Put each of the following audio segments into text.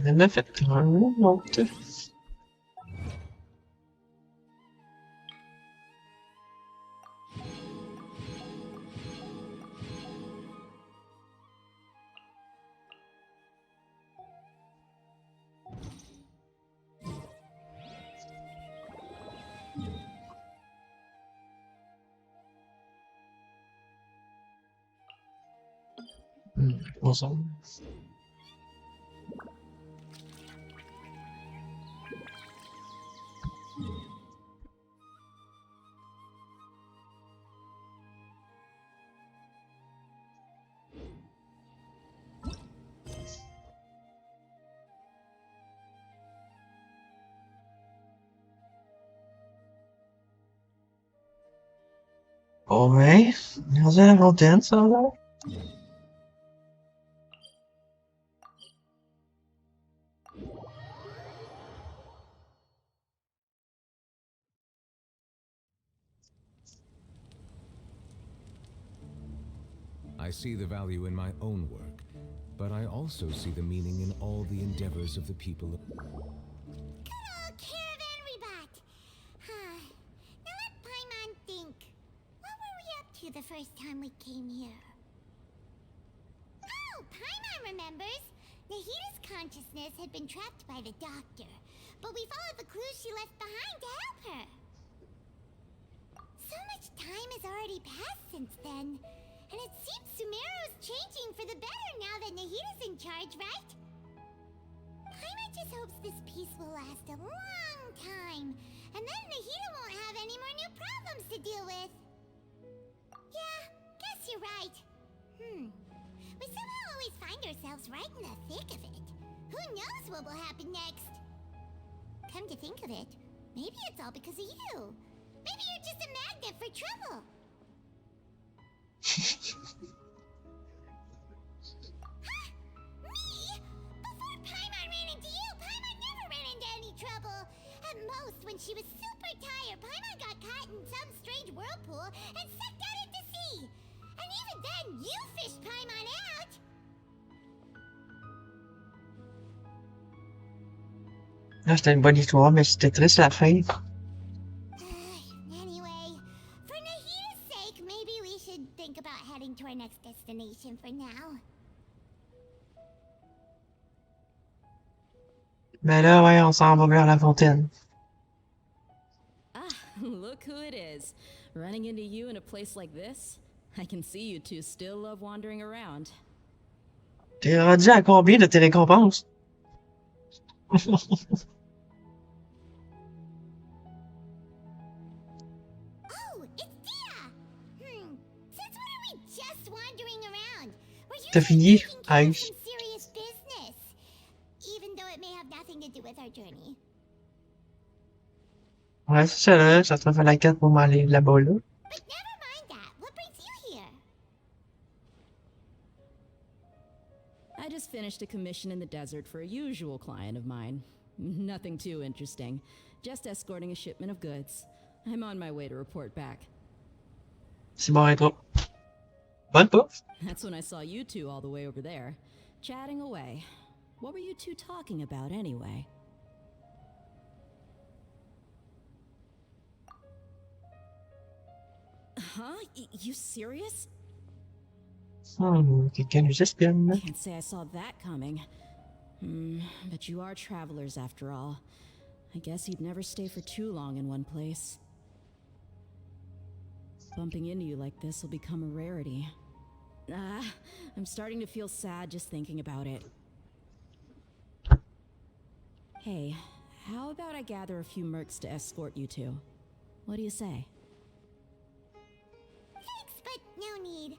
Elle en a fait un autre. Ensemble. Bon ben, on est rendu à la vingtaine, ça va? I see the value in my own work, but I also see the meaning in all the endeavors of the people. Good old caravan rebut. Huh. Now let Paimon think. What were we up to the first time we came here? Oh, Paimon remembers. Nahita's consciousness had been trapped by the doctor, but we followed the clues she left behind to help her. So much time has already passed since then. And it seems Sumeru's changing for the better now that Nahita's in charge, right? Paimon just hopes this peace will last a long time, and then Nahita won't have any more new problems to deal with. Yeah, guess you're right. We somehow always find ourselves right in the thick of it. Who knows what will happen next? Come to think of it, maybe it's all because of you. Maybe you're just a magnet for trouble. Huh? Me? Before Paimon ran into you, Paimon never ran into any trouble. At most, when she was super tired, Paimon got caught in some strange whirlpool and sucked out into sea. And even then, you fished Paimon out. Là, c'était une bonne histoire, mais c'était triste la fin. Anyway, for Nahita's sake, maybe we should think about heading to our next destination for now. Mais là, ouais, on s'en va vers la fontaine. Ah, look who it is. Running into you in a place like this? I can see you two still love wandering around. T'es rendu à combien de tes récompenses? Oh, it's Dia! Since when are we just wandering around? We're T'as usually fini? taking care of Aïe. some serious business. Even though it may have nothing to do with our journey. Ouais, c'est ça, là. Ça te fait la quête pour m'aller là-bas, là. But never mind that. What brings you here? I just finished a commission in the desert for a usual client of mine. Nothing too interesting. Just escorting a shipment of goods. I'm on my way to report back. C'est bon, intro. Bonne bouffe. That's when I saw you two all the way over there, chatting away. What were you two talking about anyway? Huh? You serious? Quelqu'un nous espionne, là. Can't say I saw that coming. But you are travelers after all. I guess you'd never stay for too long in one place. Bumping into you like this will become a rarity. I'm starting to feel sad just thinking about it. Hey, how about I gather a few mercs to escort you two? What do you say? Thanks, but no need.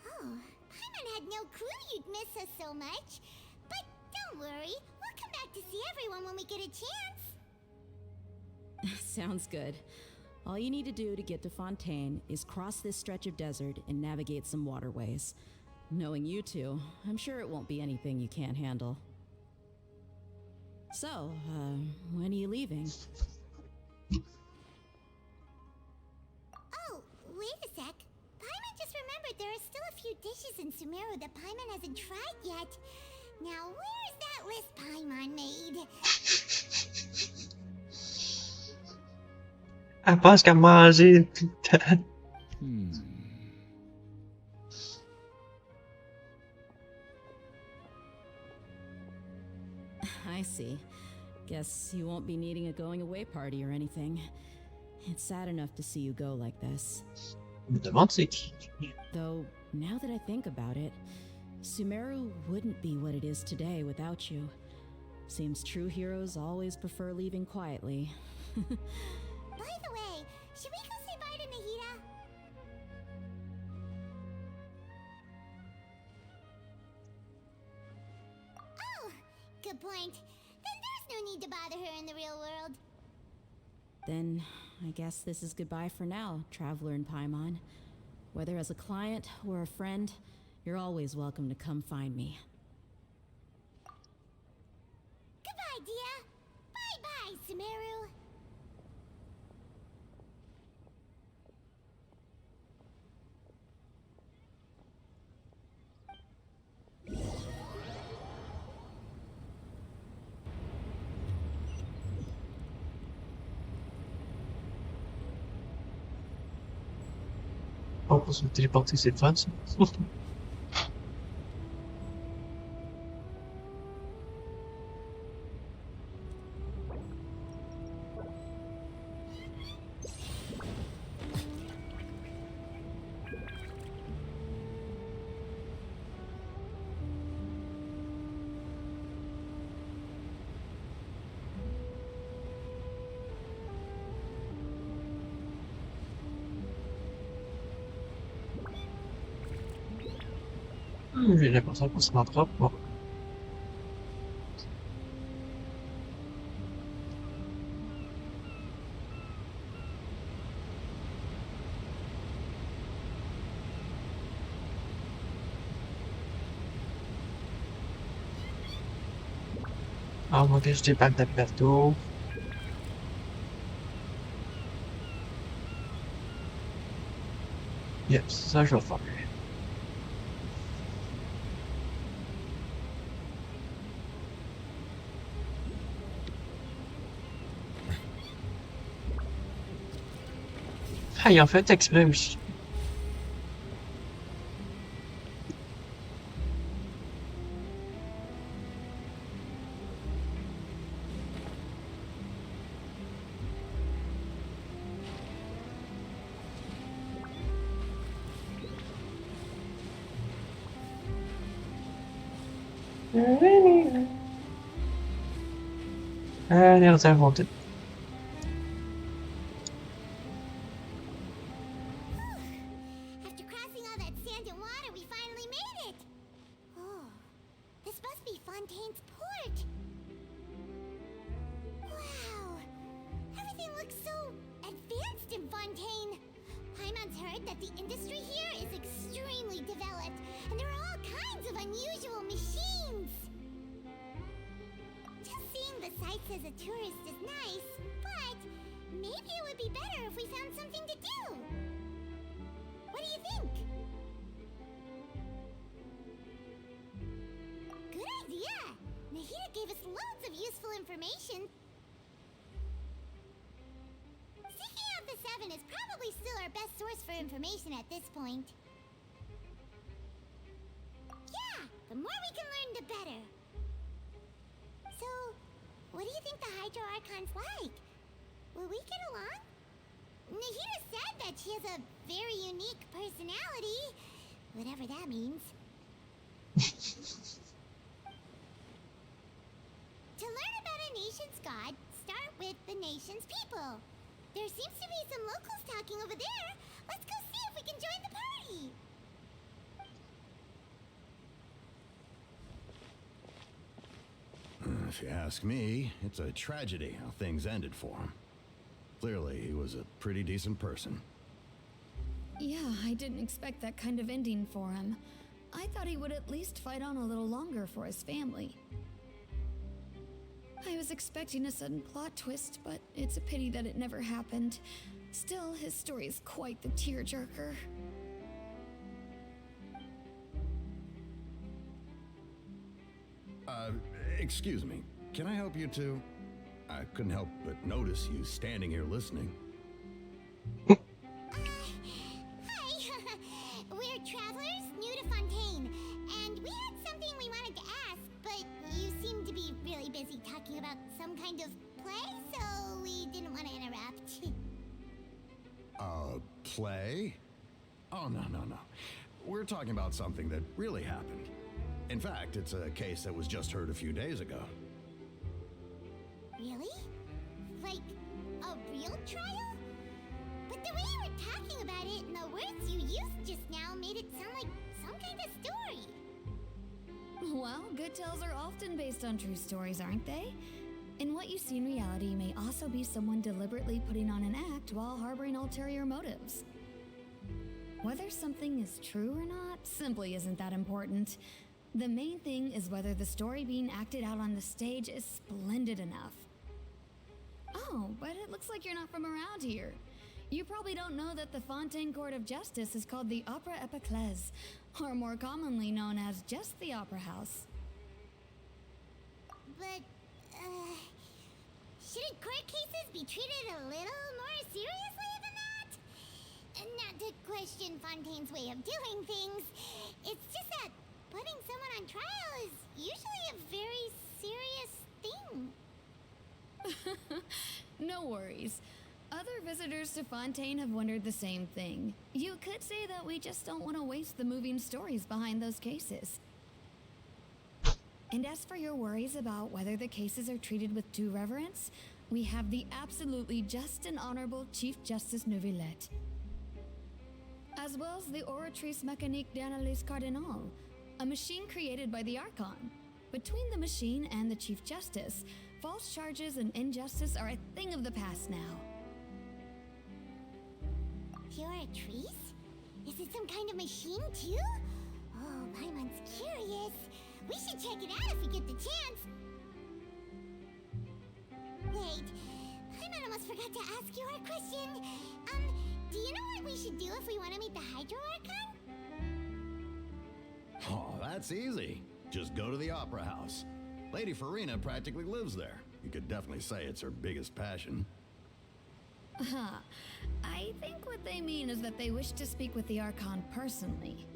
Oh, Paimon had no clue you'd miss us so much. But don't worry, we'll come back to see everyone when we get a chance. Sounds good. All you need to do to get to Fontaine is cross this stretch of desert and navigate some waterways. Knowing you two, I'm sure it won't be anything you can't handle. So, when are you leaving? Oh, wait a sec. Paimon just remembered there are still a few dishes in Sumeru that Paimon hasn't tried yet. Now where's that list Paimon made? Elle pense qu'à manger tout le temps. I see. Guess you won't be needing a going away party or anything. It's sad enough to see you go like this. Je me demande c'est qui. Though, now that I think about it, Sumeru wouldn't be what it is today without you. Seems true heroes always prefer leaving quietly. By the way, should we go say bye to Nahida? Oh, good point. Then there's no need to bother her in the real world. Then, I guess this is goodbye for now, Traveler in Paimon. Whether as a client or a friend, you're always welcome to come find me. Goodbye, Dia. Bye-bye, Sumeru. Oh, pour se téléporter, c'est fun, ça. J'ai l'impression qu'on se rattrape. Bon. Ah, moi, que je débarque de bateau. Yep, ça, je vais faire. Ah, il en fait exprès aussi. Allez, on s'est inventé. After crossing all that sand and water, we finally made it! Oh, this must be Fontaine's port! Wow! Everything looks so advanced in Fontaine! Paimon's heard that the industry here is extremely developed, and there are all kinds of unusual machines! Just seeing the sights as a tourist is nice, but maybe it would be better if we found something to do! What do you think? Good idea! Nahida gave us loads of useful information. Seeking out the Seven is probably still our best source for information at this point. Yeah, the more we can learn, the better. So, what do you think the Hydro Archon's like? Will we get along? Nahida said that she has a very unique personality, whatever that means. To learn about a nation's god, start with the nation's people. There seems to be some locals talking over there. Let's go see if we can join the party. If you ask me, it's a tragedy how things ended for him. Clearly, he was a pretty decent person. Yeah, I didn't expect that kind of ending for him. I thought he would at least fight on a little longer for his family. I was expecting a sudden plot twist, but it's a pity that it never happened. Still, his story is quite the tearjerker. Excuse me, can I help you too? I couldn't help but notice you standing here listening. Hi. We're travelers new to Fontaine, and we had something we wanted to ask, but you seem to be really busy talking about some kind of play, so we didn't want to interrupt. Play? Oh, no. We're talking about something that really happened. In fact, it's a case that was just heard a few days ago. Really? Like, a real trial? But the way you were talking about it and the words you used just now made it sound like some kind of story. Well, good tales are often based on true stories, aren't they? And what you see in reality may also be someone deliberately putting on an act while harboring ulterior motives. Whether something is true or not simply isn't that important. The main thing is whether the story being acted out on the stage is splendid enough. Oh, but it looks like you're not from around here. You probably don't know that the Fontaine Court of Justice is called the Opera Epiclese, or more commonly known as just the Opera House. But, shouldn't court cases be treated a little more seriously than that? Not to question Fontaine's way of doing things, it's just that putting someone on trial is usually a very serious thing. No worries. Other visitors to Fontaine have wondered the same thing. You could say that we just don't want to waste the moving stories behind those cases. And as for your worries about whether the cases are treated with due reverence, we have the absolutely just and honorable Chief Justice Neuvillette, as well as the Oratrice Mécanique d'Analyse Cardinal, a machine created by the Archon. Between the machine and the Chief Justice, false charges and injustice are a thing of the past now. Oratrice? Is it some kind of machine too? Oh, Paimon's curious. We should check it out if we get the chance. Wait, Paimon almost forgot to ask you our question. Do you know what we should do if we want to meet the Hydro Archon? Oh, that's easy. Just go to the Opera House. Lady Farina practically lives there. You could definitely say it's her biggest passion. I think what they mean is that they wish to speak with the Archon personally.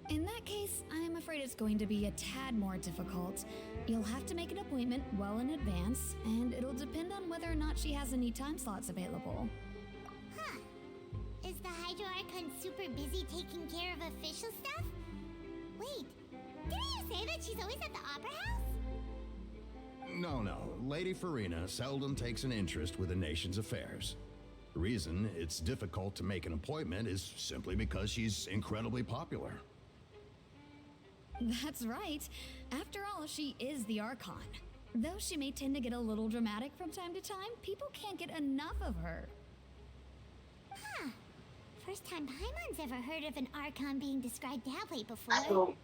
In that case, I am afraid it's going to be a tad more difficult. You'll have to make an appointment well in advance, and it'll depend on whether or not she has any time slots available. Huh. Is the Hydro Archon super busy taking care of official stuff? Wait, didn't you say that she's always at the Opera House? No. Lady Farina seldom takes an interest with the nation's affairs. The reason it's difficult to make an appointment is simply because she's incredibly popular. That's right. After all, she is the Archon. Though she may tend to get a little dramatic from time to time, people can't get enough of her. Huh. First time Paimon's ever heard of an Archon being described that way before. Allô?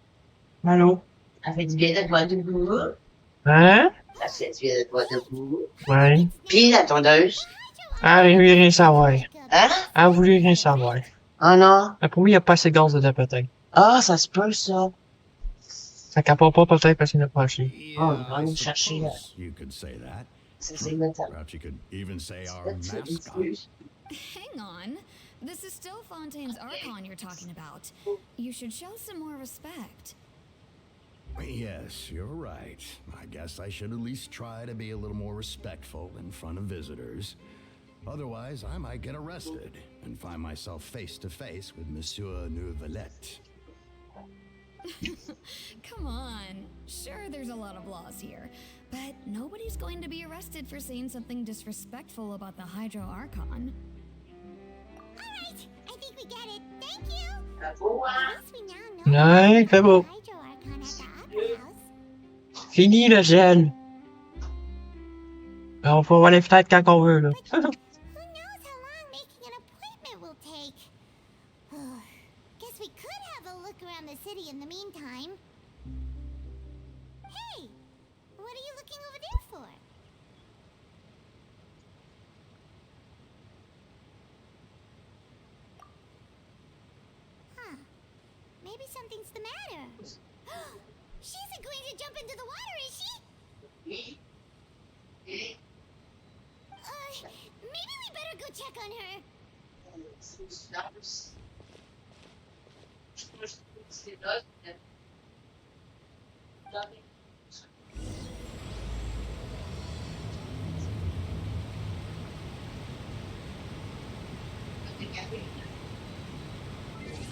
Allô? Ça fait du bien d'être loin debout. Hein? Ça fait du bien d'être loin debout. Ouais. Puis la tondeuse. Ah, il veut rien savoir. Hein? Ah, voulu rien savoir. Oh non. Ah, pour lui, il n'y a pas assez de gaz dedans, peut-être. Ah, ça se peut, ça. Ça capot pas, peut-être, parce qu'il n'a pas acheté. Oh, on va aller chercher. You could say that. Ça, c'est notre. Perhaps you could even say our That's an mascot. excuse. Hang on. This is still Fontaine's Archon you're talking about. You should show some more respect. Yes, you're right. I guess I should at least try to be a little more respectful in front of visitors. Otherwise, I might get arrested and find myself face to face with Monsieur Neuvillette. Come on. Sure, there's a lot of laws here, but nobody's going to be arrested for saying something disrespectful about the Hydro Archon. Alright, I think we get it. Thank you. At Ouais. least we now know Ouais, the c'est beau. Hydro Archon at the Opera House. Fini le gel. On va voir les fenêtres quand on veut, là. Who knows how long making an appointment will take? Guess we could have a look around the city in the meantime. Hey, what are you looking over there for? Huh. Maybe something's the matter. She isn't going to jump into the water, is she? Maybe we better go check on her.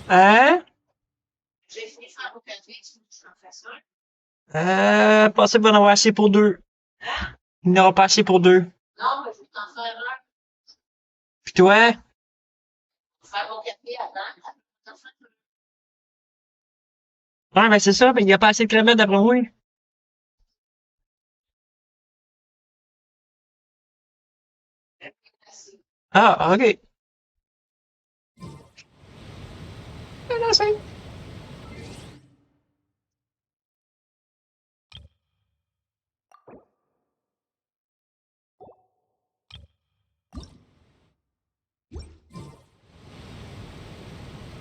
Hein? Pensez qu'il va en avoir assez pour deux. Il n'aura pas assez pour deux. Puis toi? Ouais, ben c'est ça, mais il n'y a pas assez de crevettes d'après moi. Ah, ok. Non, c'est...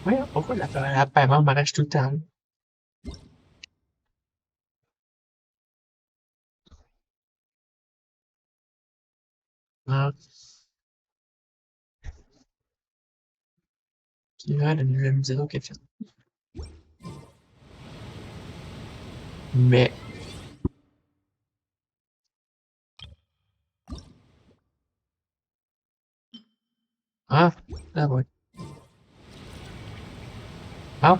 Ouais, pourquoi la paiement m'arrache tout le temps? Ah, qui va, la nouvelle mise à jour qu'elle fait. Mais, ah, ah ouais. Ah,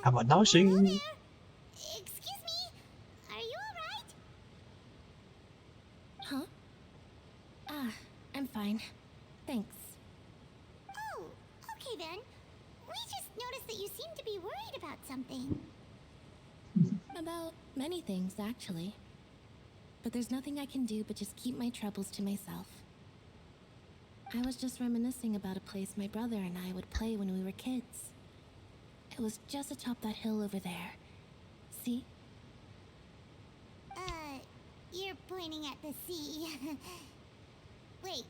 elle va nager. Hello there. Excuse me. Are you alright? Huh? Ah, I'm fine. Thanks. Oh, okay then. We just noticed that you seem to be worried about something. About many things, actually. But there's nothing I can do but just keep my troubles to myself. I was just reminiscing about a place my brother and I would play when we were kids. It was just atop that hill over there. See? You're pointing at the sea. Wait,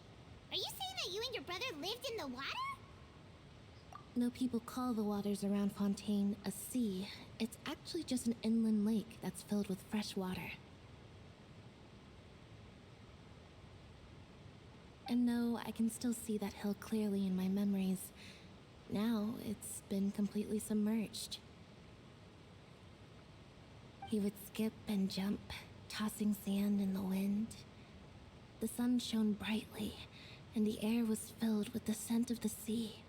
are you saying that you and your brother lived in the water? No people call the waters around Fontaine a sea. It's actually just an inland lake that's filled with fresh water. And no, I can still see that hill clearly in my memories. Now, it's been completely submerged. He would skip and jump, tossing sand in the wind. The sun shone brightly, and the air was filled with the scent of the sea.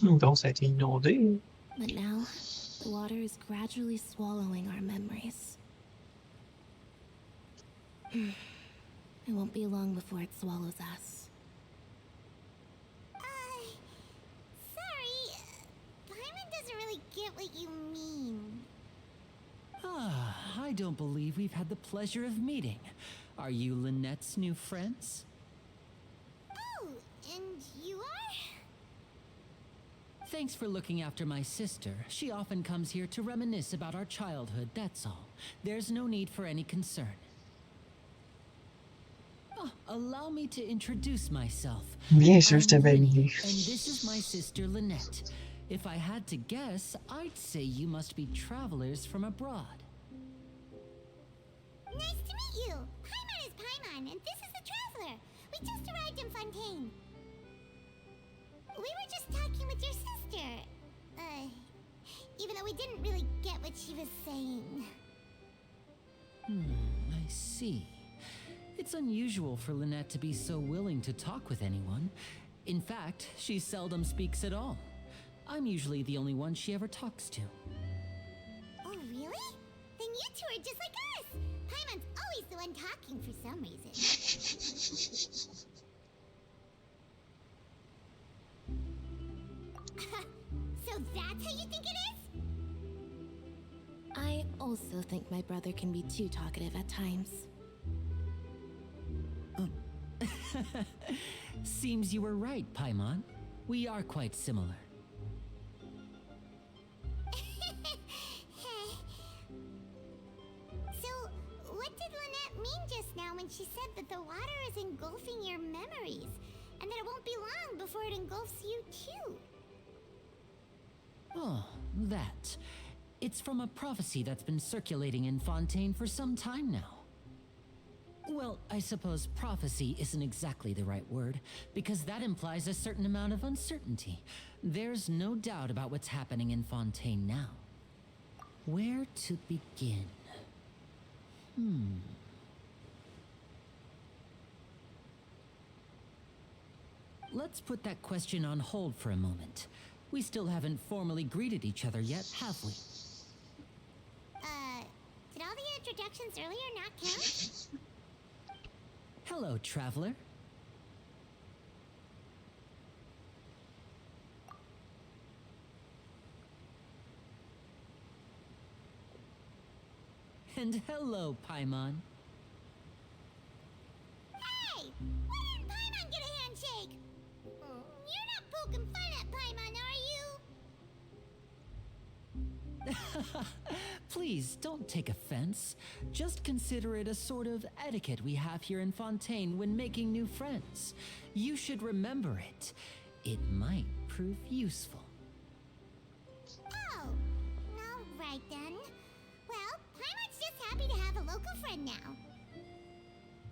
Donc, ça a été inondé. But now, the water is gradually swallowing our memories. It won't be long before it swallows us. Sorry. Paimon doesn't really get what you mean. Ah, I don't believe we've had the pleasure of meeting. Are you Lynette's new friends? Oh, and you are? Thanks for looking after my sister. She often comes here to reminisce about our childhood, that's all. There's no need for any concern. Oh, allow me to introduce myself. Bien sûr, je I'm t'avais Winnie, aidé. and this is my sister Lynette. If I had to guess, I'd say you must be travelers from abroad. Nice to meet you. Paimon is Paimon, and this is the Traveler. We just arrived in Fontaine. We were just talking with your sister. Even though we didn't really get what she was saying. I see. It's unusual for Lynette to be so willing to talk with anyone. In fact, she seldom speaks at all. I'm usually the only one she ever talks to. Oh, really? Then you two are just like us. Paimon's always the one talking for some reason. So that's how you think it is? I also think my brother can be too talkative at times. Seems you were right, Paimon. We are quite similar. So, what did Lynette mean just now when she said that the water is engulfing your memories? and that it won't be long before it engulfs you too. Oh, that. It's from a prophecy that's been circulating in Fontaine for some time now. Well, I suppose prophecy isn't exactly the right word, because that implies a certain amount of uncertainty. There's no doubt about what's happening in Fontaine now. Where to begin? Let's put that question on hold for a moment. We still haven't formally greeted each other yet, have we? Did all the introductions earlier not count? Hello, traveler. And hello, Paimon. Hey! Why didn't Paimon get a handshake? You're not poking fun at Paimon, are you? Please, don't take offense. Just consider it a sort of etiquette we have here in Fontaine when making new friends. You should remember it. It might prove useful. Oh, all right then. Well, Paimon's just happy to have a local friend now.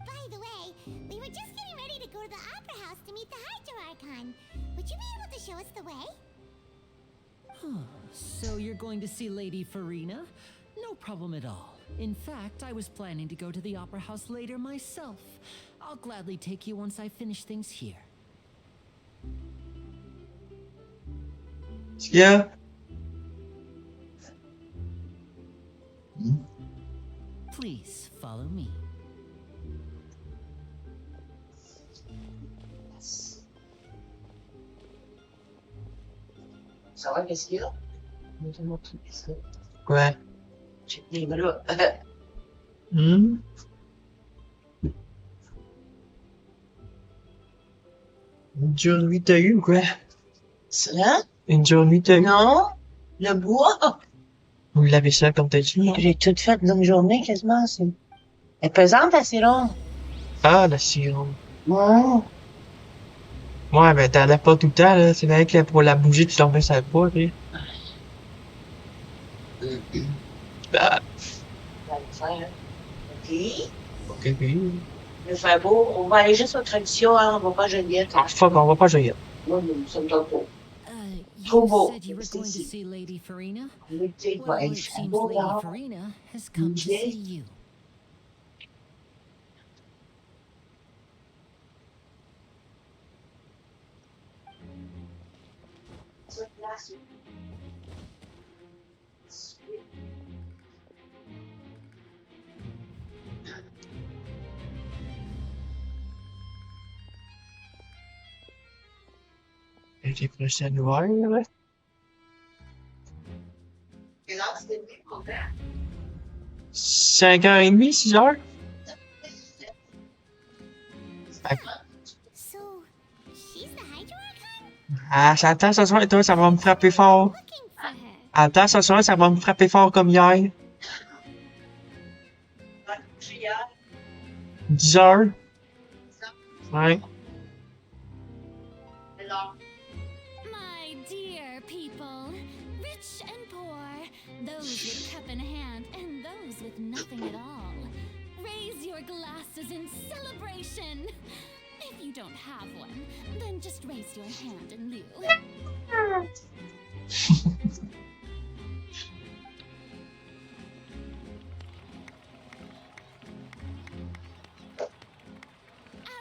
By the way, we were just getting ready to go to the Opera House to meet the Hydro Archon. Would you be able to show us the way? So you're going to see Lady Farina? No problem at all. In fact, I was planning to go to the Opera House later myself. I'll gladly take you once I finish things here. Yeah. Please, follow me. Ça va, qu'est-ce qu'il y a? Je vais te montrer ça. Ouais. Check les bras. Hmm? Une dure nuit t'as eu ou quoi? Ça? Une dure nuit t'as eu? Non? Le bois? Vous l'avez ça comme t'as dit? J'ai tout fait d'une journée quasiment. Elle est pesante, la sirop. Ah, la sirop. Ouais. Ouais, mais t'en as pas tout le temps, là. C'est vrai que pour la bouger, tu dormais sur le poids, puis. Bah, On va le faire. OK. ok, ok. Il fait beau. On va aller juste aux traditions, hein. On va pas Joliette. Ah, fuck, on va pas jouer. Moi, nous sommes dans le pot. You Trop beau. said you were C'est going to ici. see Lady Farina? L'été, Well, il it fait seems beau Lady dehors. Farina has come to see you. J'ai prochain noir, là. Et là, c'était plus couvert. 5h30, 6h? So, she's the Hydro Archon? Ah, attends ce soir, toi, ça va me frapper fort. Looking for her. Attends ce soir, ça va me frapper fort comme hier. 10h? Ouais. My dear people, rich and poor, those with cup in hand and those with nothing at all, raise your glasses in celebration. If you don't have one, then just raise your hand in lieu.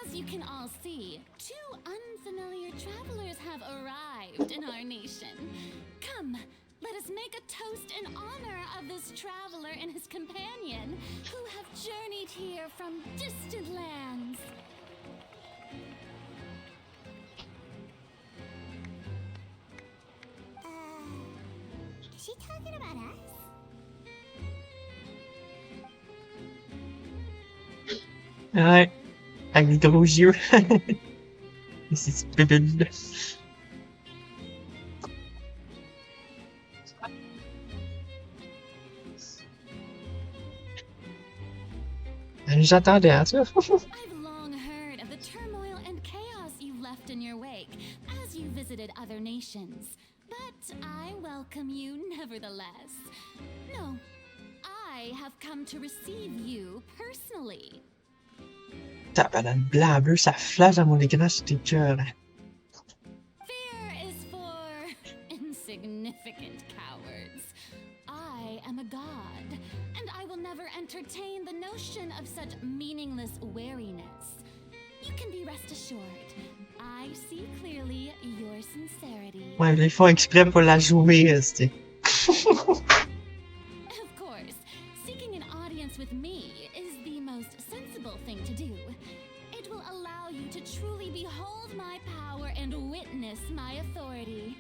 As you can all see, two unfamiliar travelers have arrived in our nation. Come, let us make a toast in honor of this traveler and his companion who have journeyed here from distant lands. Is she talking about us? Ouais. Avec des gros yeux. C'est une bébé là. J'attendais à ça. I've long heard of the turmoil and chaos you left in your wake as you visited other nations. But I welcome you nevertheless. No, I have come to receive you personally. Tabarnak, blanc, bleu, ça flash dans mon écran, c'était cœur. Fear is for insignificant cowards. I am a god, and I will never entertain the notion of such meaningless wariness. You can be rest assured. I see clearly your sincerity. Ouais, ils font exprès pour la jouer, c'est. Of course, seeking an audience with me is the most sensible thing to do. It will allow you to truly behold my power and witness my authority.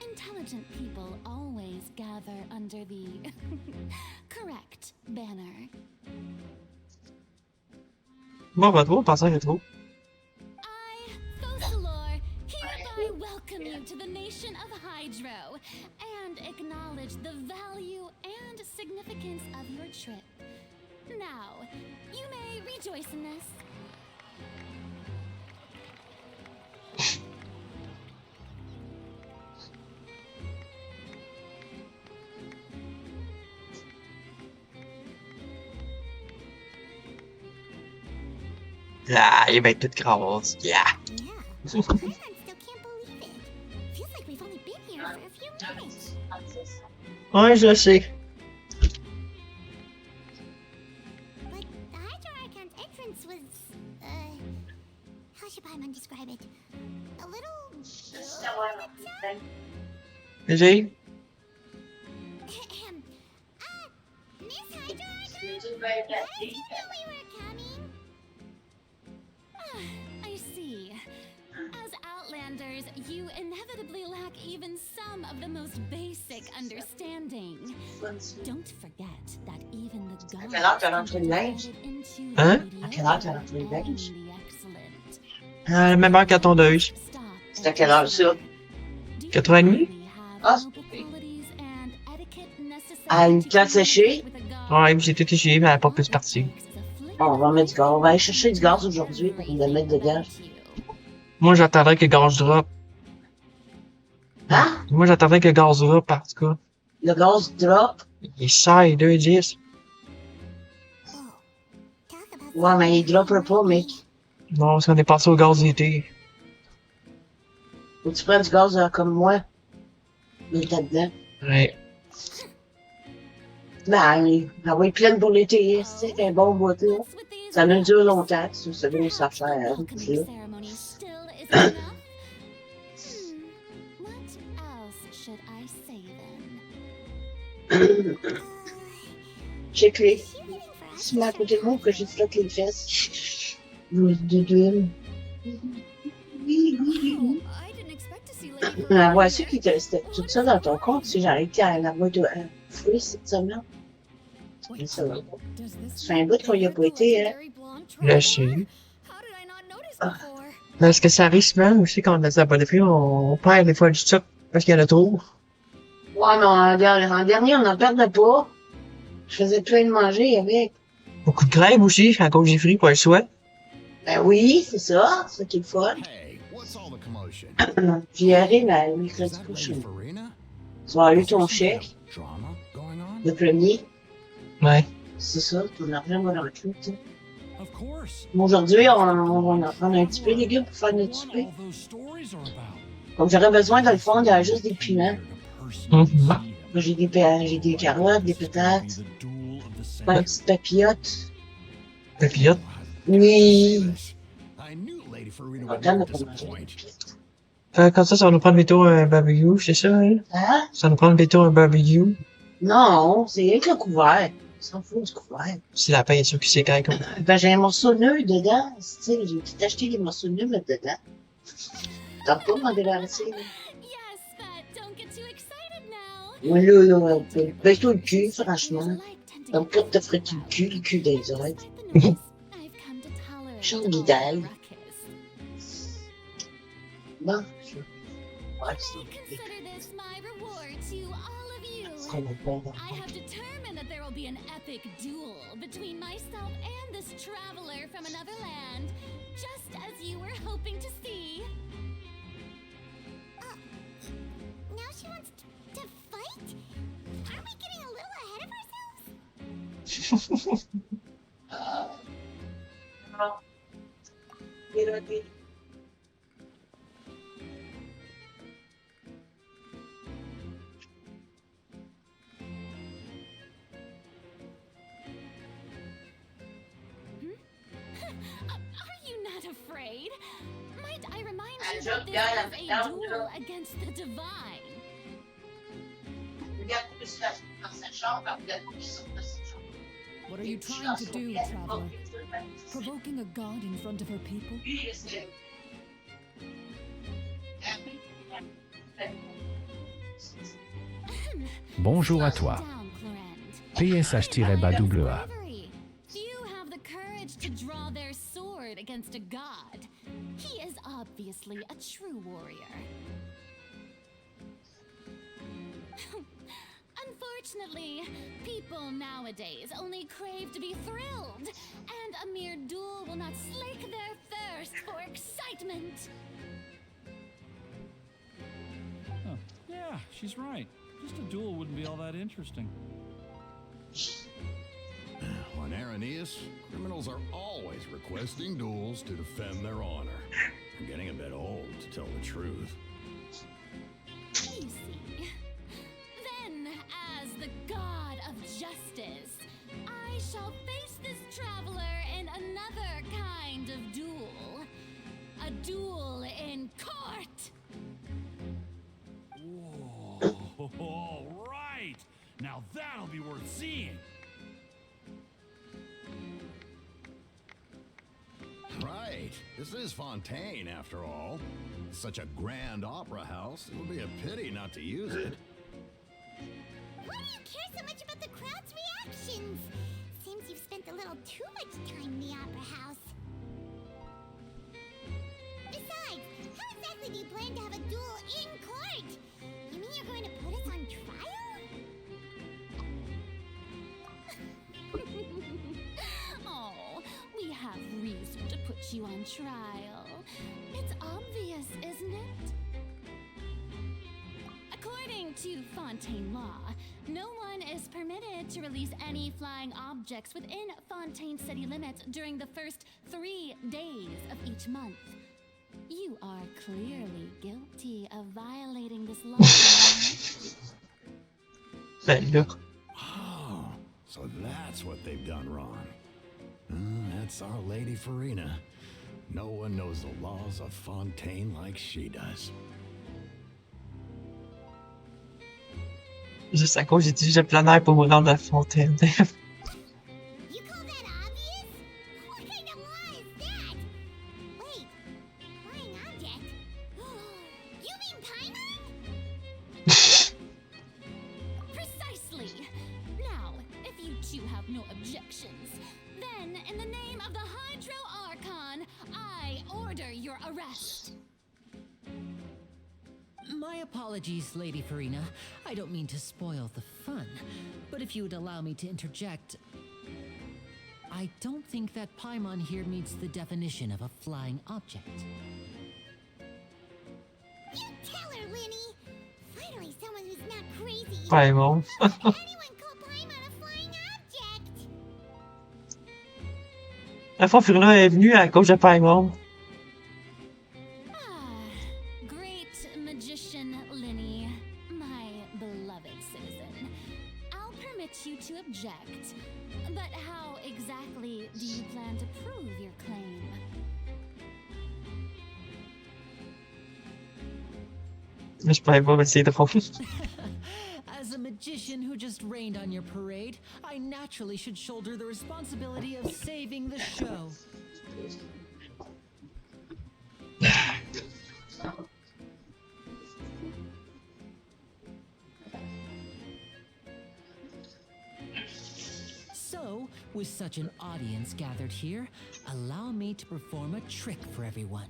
Intelligent people always gather under the correct banner. Bon, pas trop, pensant que trop. I, Focalor, hereby welcome you to the nation of Hydro and acknowledge the value and significance of your trip. Now, you may rejoice in this. Ah, il va être tout grosse. Yeah. Yeah, still can't believe it. Feels like we've only been here for a few minutes. Ouais, je sais. But the Hydro Archon's entrance was, how should Paimon describe it? A little... J'ai. Miss Hydro Archon? How did you know we were coming? I see. As Outlanders, you inevitably lack even some of the most basic understanding. Don't forget that even the gods quelle heure t'as rentré le linge? Hein? À quelle heure t'as rentré le linge? La même heure qu'à ton deuil. C'est à quelle heure ça? 4h30? Ah, à une classe séchée? Ouais, j'ai tout échoué, mais elle n'a pas pu se partir. Bon, on va mettre du gaz. On va aller chercher du gaz aujourd'hui pour le mettre dedans. Moi, j'attendrais que le gaz drop. Hein? Moi, j'attendrais que le gaz drop, en tout cas. Le gaz drop? Il sert 2,10. Ouais, mais il droppera pas, mec. Non, parce qu'on est passé au gaz d'été. Faut que tu prennes du gaz comme moi. Mais t'as dedans. Ouais. Ben, elle va être pleine pour l'été, tu sais, un bon boîteau. Ça ne dure longtemps, ça veut ça faire, hein, Welcoming là. ceremony still isn't enough? What else should I say then? Check-les. Tu mets à côté de moi que je flotte les fesses. d'huile. I didn't expect to see Lady La voici qui te restait tout ça dans ton compte si j'ai arrêté à la boîte de fruits cette semaine. Wait, Ça va. does this Ça fait un bout qu'on y a pas été, hein. very blonde Là, troll? je sais. How did I not notice before? Parce que ça arrive souvent aussi quand on a des abonnés prix, on perd des fois du stock parce qu'il y en a trop. Ouais, mais en dernier, on en perdait pas. Je faisais plein de manger avec. Beaucoup de grève aussi, à cause des fruits, pas le choix. Ben oui, c'est ça. C'est ça qui est le fun. Hey, what's all the commotion? J'y arrive à Is mercredi that Lady prochain. Farina? Tu vas avoir Is ton there some chèque, kind of drama going on? le premier. Ouais. C'est ça, ton argent va dans le cul, tu sais. Of course. Aujourd'hui, on va en prendre un petit peu, les gars, pour faire notre souper. Donc, j'aurais besoin, dans le fond, de juste des piments. Moi, j'ai des carottes, des patates, pas une petite papillote. Papillote. Oui. I knew Lady Farina On would va make pas this manger. Comme ça va nous prendre bientôt un barbecue, c'est ça, hein? Hein? Ça va nous prendre bientôt un barbecue. Non, c'est avec le couvert. On s'en fout du couvert. C'est la peinture qui s'écaille comme. Ben, j'ai un morceau de nœud dedans. Tu sais, j'ai tout acheté des morceaux de nœud, mettre dedans. T'as pas m'en débarrasser, là. Yes, but don't get too excited now. Moi, là, baisse-toi le cul, franchement. Light tend to Donc, quand te ferais-tu le cul des oreilles? I've come to tolerate Jean all Guidal. ruckus. Bon, je... Ouais, c'est Consider this my reward to all of you. qu'on va pas dans I have determined that there will be an epic duel between myself and this traveler from another land, just as you were hoping to see. Are you not afraid? Might I remind you that this is a duel against the divine? What are you trying to do, traveler? Provoking a god in front of her people? Bonjour à toi. PSH-BAA. Few have the courage to draw their sword against a god. He is obviously a true warrior. Unfortunately, people nowadays only crave to be thrilled, and a mere duel will not slake their thirst for excitement. Huh. Yeah, she's right. Just a duel wouldn't be all that interesting. On Araneus, criminals are always requesting duels to defend their honor. I'm getting a bit old, to tell the truth. You see, then, as the god of justice, I shall face this traveler in another kind of duel. A duel in court! Whoa, all right! Now that'll be worth seeing! Right. This is Fontaine, after all. It's such a grand opera house, it would be a pity not to use it. Why do you care so much about the crowd's reactions? Seems you've spent a little too much time in the opera house. Besides, how exactly do you plan to have a duel in court? You mean you're going to put us on trial? Oh, we have reason to put you on trial. It's obvious, isn't it? According to Fontaine law, no one is permitted to release any flying objects within Fontaine city limits during the first 3 days of each month. You are clearly guilty of violating this law. Oh, so that's what they've done wrong. That's Our Lady Farina. No one knows the laws of Fontaine like she does. Juste à cause j'ai dit je planaire pour me rendre à Fontaine. You call that obvious? What kind of law is that? Wait, flying object? You mean Paimon? Precisely. Now, if you two have no objections, then in the name of the Hydro Archon, I order your arrest. My apologies, Lady Farina. I don't mean to spoil the fun, but if you would allow me to interject, I don't think that Paimon here meets the definition of a flying object. You tell her, Linny! Finally someone who's not crazy. Paimon. How could anyone call Paimon a flying object? La fois Furna est venue à cause de Paimon. Great magician Linny, my beloved citizen. I'll permit you to object, but how exactly do you plan to prove your claim? Je pourrais pas essayer de drôle. As a magician who just rained on your parade, I naturally should shoulder the responsibility of saving the show. So, with such an audience gathered here, allow me to perform a trick for everyone.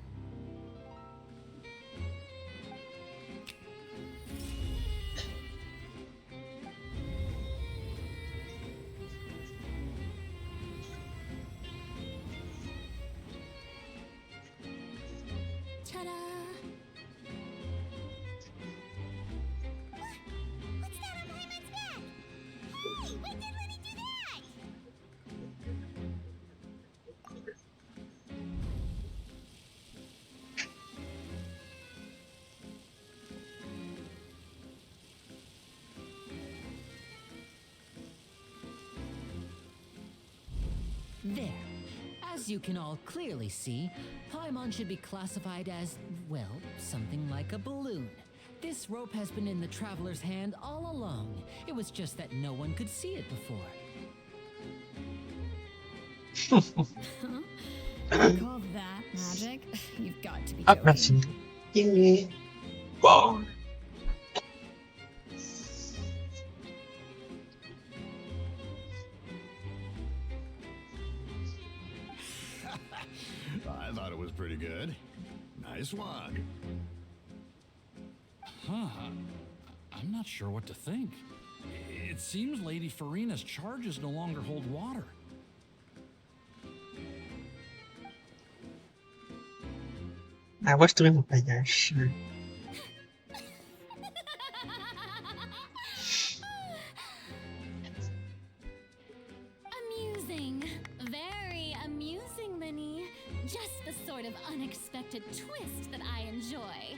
Ta-da! What's that on Paimon's back? Hey, when did Linny do that? There. As you can all clearly see, Paimon should be classified as, well, something like a balloon. This rope has been in the traveler's hand all along. It was just that no one could see it before. You call that magic? You've got to be Ah, joking. merci. Give me. Wow. I thought it was pretty good. Nice one. Huh. I'm not sure what to think. It seems Lady Farina's charges no longer hold water. Ah, moi, je trouvais mon paillage. Amusing. Very amusing, Linny. Just the sort of unexpected twist that I enjoy.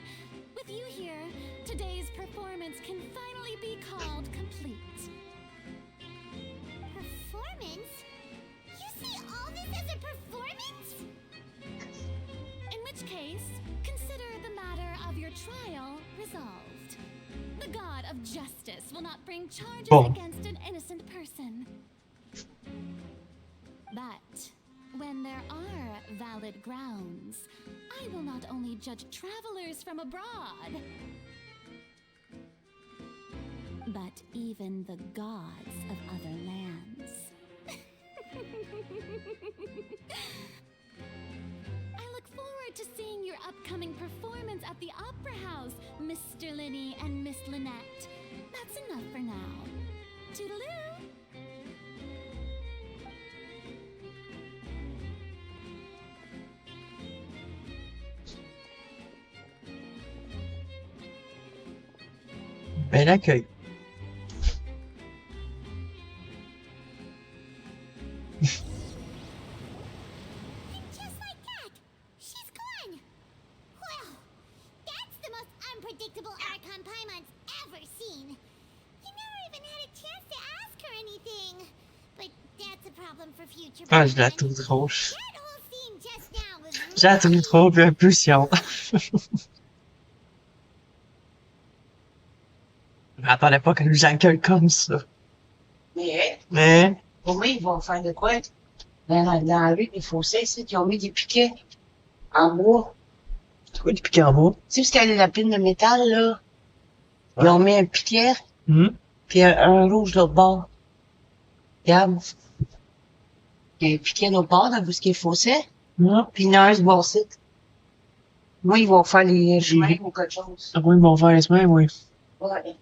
With you here, today's performance can finally be called complete. Performance? You see all this as a performance? In which case, consider the matter of your trial resolved. The god of justice will not bring charges against an innocent person. But when there are valid grounds, I will not only judge travelers from abroad, but even the gods of other lands. I look forward to seeing your upcoming performance at the Opera House, Mr. Linny and Miss Lynette. That's enough for now. Toodaloo! Bel accueil. Just like that, she's gone. Well, that's the most unpredictable Archon Paimon's ever seen. You never even had a chance to ask her anything. But that's a problem for future. Ah, je la trouve drôle. That whole scene just now was Je la trouve trop bien impulsion. Je m'attendais pas qu'elle nous accueille comme ça. Mais, Pour moi, ils vont faire de quoi? Dans la rue, les fossés, ici, ils ont mis des piquets en bois. c'est quoi des piquets en bois? Tu sais, parce qu'il y a la pile de métal, là. Ils ont mis un piquet, puis un rouge de l'autre bord. Regarde. Il y a un piquet de l'autre bord, dans ce qui est fossé. Puis il y en a un, ce bon site. Moi, ils vont faire les chemins ou quelque chose. Ah oui, ils vont faire les semaines, oui. Ouais.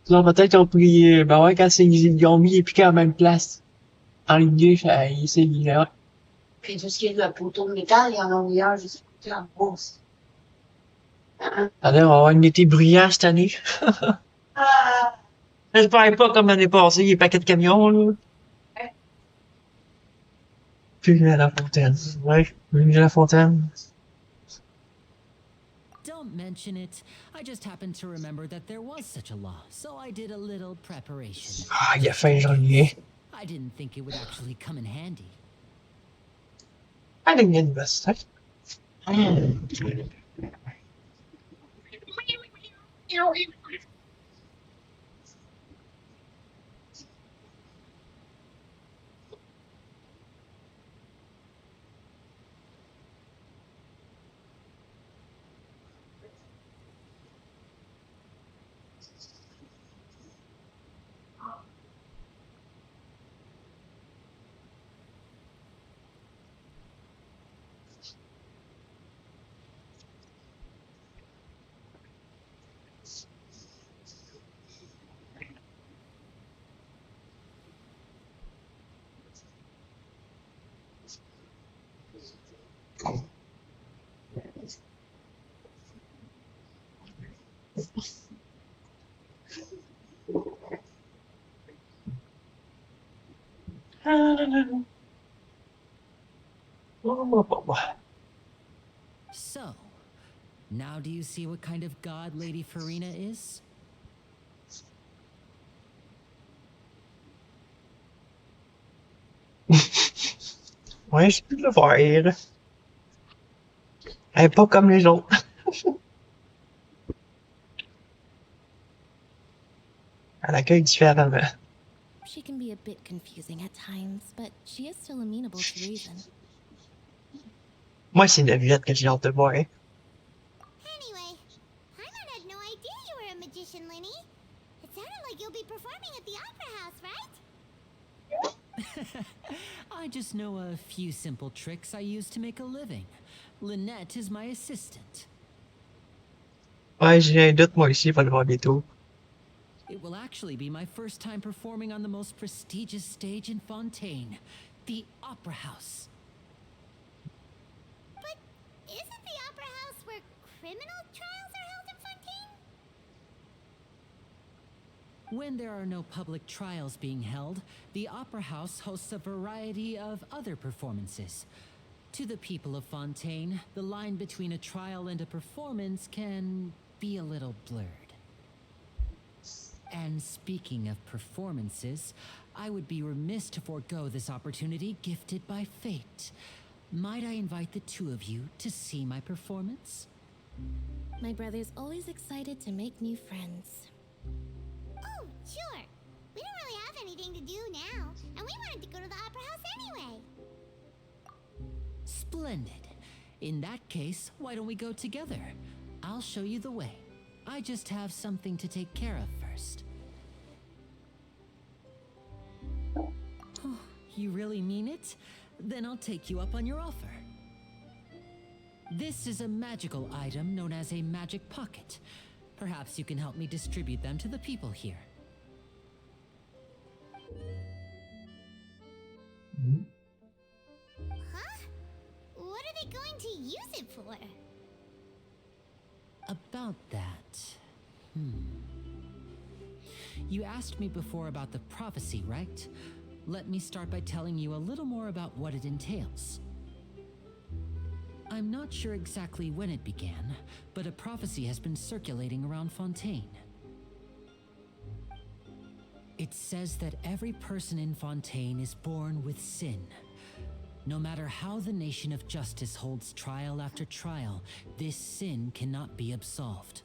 Sinon, peut-être qu'ils ont pris, ben ouais, quand ils ont mis les piquets à la même place. En ligne, c'est là. Puis tout ce qui est le poteau de métal, il y en a mis un juste côté en bois aussi. Alors, on va avoir un été brillant cette année. J'espère pas comme l'année passée, les paquets de camions, là. Puis à la fontaine. Ouais, à la fontaine. Don't mention it. I just happened to remember that there was such a law, so I did a little preparation. Ah, il a faim, j'en ai. I didn't think it would actually come in handy. À l'université. So, now do you see what kind of god Lady Farina is? Ouais, j'ai pu le voir. Elle est pas comme les autres. Elle accueille différemment. She can be a bit confusing at times, but she is still amenable to reason. Moi, c'est une Violette que j'ai hâte de voir. Anyway, Paimon had no idea you were a magician, Linny. It sounded like you'll be performing at the Opera House, right? I just know a few simple tricks I use to make a living. Lynette is my assistant. Ouais, j'ai un doute, moi aussi, il va le voir bientôt. It will actually be my first time performing on the most prestigious stage in Fontaine, the Opera House. But isn't the Opera House where criminal trials are held in Fontaine? When there are no public trials being held, the Opera House hosts a variety of other performances. To the people of Fontaine, the line between a trial and a performance can be a little blurred. And speaking of performances, I would be remiss to forego this opportunity gifted by fate. Might I invite the two of you to see my performance? My brother's always excited to make new friends. Oh, sure. We don't really have anything to do now, and we wanted to go to the Opera House anyway. Splendid. In that case, why don't we go together? I'll show you the way. I just have something to take care of first. Oh, you really mean it? Then I'll take you up on your offer. This is a magical item known as a magic pocket. Perhaps you can help me distribute them to the people here. Huh? What are they going to use it for? About that. You asked me before about the prophecy, right? Let me start by telling you a little more about what it entails. I'm not sure exactly when it began, but a prophecy has been circulating around Fontaine. It says that every person in Fontaine is born with sin. No matter how the nation of justice holds trial after trial, this sin cannot be absolved.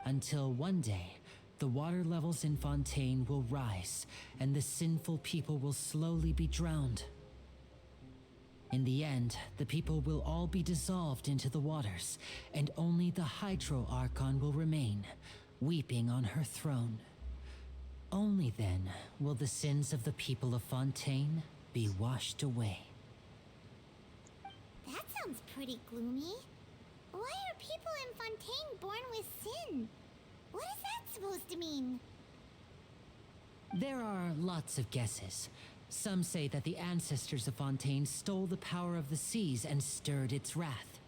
Until one day, the water levels in Fontaine will rise, and the sinful people will slowly be drowned. In the end, the people will all be dissolved into the waters, and only the Hydro Archon will remain, weeping on her throne. Only then will the sins of the people of Fontaine be washed away. That sounds pretty gloomy. Why are people in Fontaine born with sin? What is that supposed to mean? There are lots of guesses. Some say that the ancestors of Fontaine stole the power of the seas and stirred its wrath.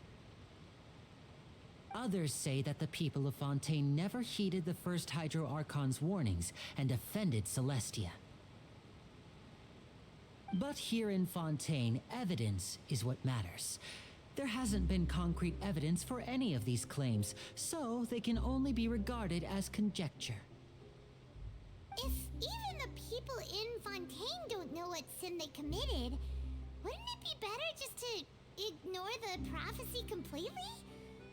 Others say that the people of Fontaine never heeded the first Hydro Archon's warnings and offended Celestia. But here in Fontaine, evidence is what matters. There hasn't been concrete evidence for any of these claims, so they can only be regarded as conjecture. If even the people in Fontaine don't know what sin they committed, wouldn't it be better just to ignore the prophecy completely?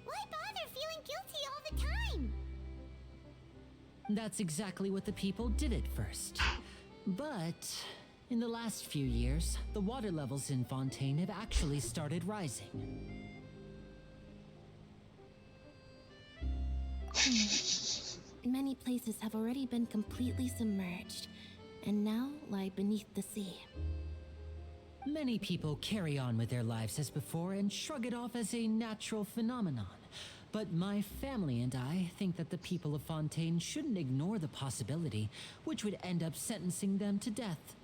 Why bother feeling guilty all the time? That's exactly what the people did at first. But in the last few years, the water levels in Fontaine have actually started rising. Many places have already been completely submerged, and now lie beneath the sea. Many people carry on with their lives as before and shrug it off as a natural phenomenon. But my family and I think that the people of Fontaine shouldn't ignore the possibility, which would end up sentencing them to death.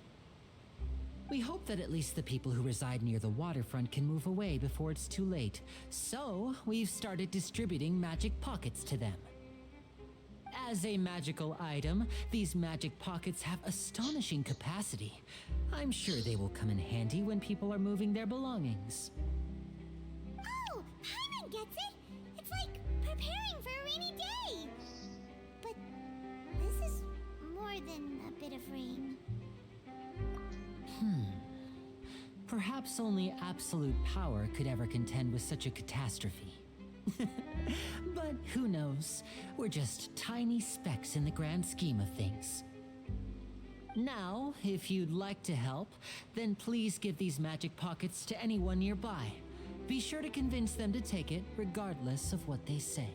We hope that at least the people who reside near the waterfront can move away before it's too late. So, we've started distributing magic pockets to them. As a magical item, these magic pockets have astonishing capacity. I'm sure they will come in handy when people are moving their belongings. Oh, Paimon gets it! It's like preparing for a rainy day! But this is more than a bit of rain. Perhaps only absolute power could ever contend with such a catastrophe. But who knows? We're just tiny specks in the grand scheme of things. Now, if you'd like to help, then please give these magic pockets to anyone nearby. Be sure to convince them to take it, regardless of what they say.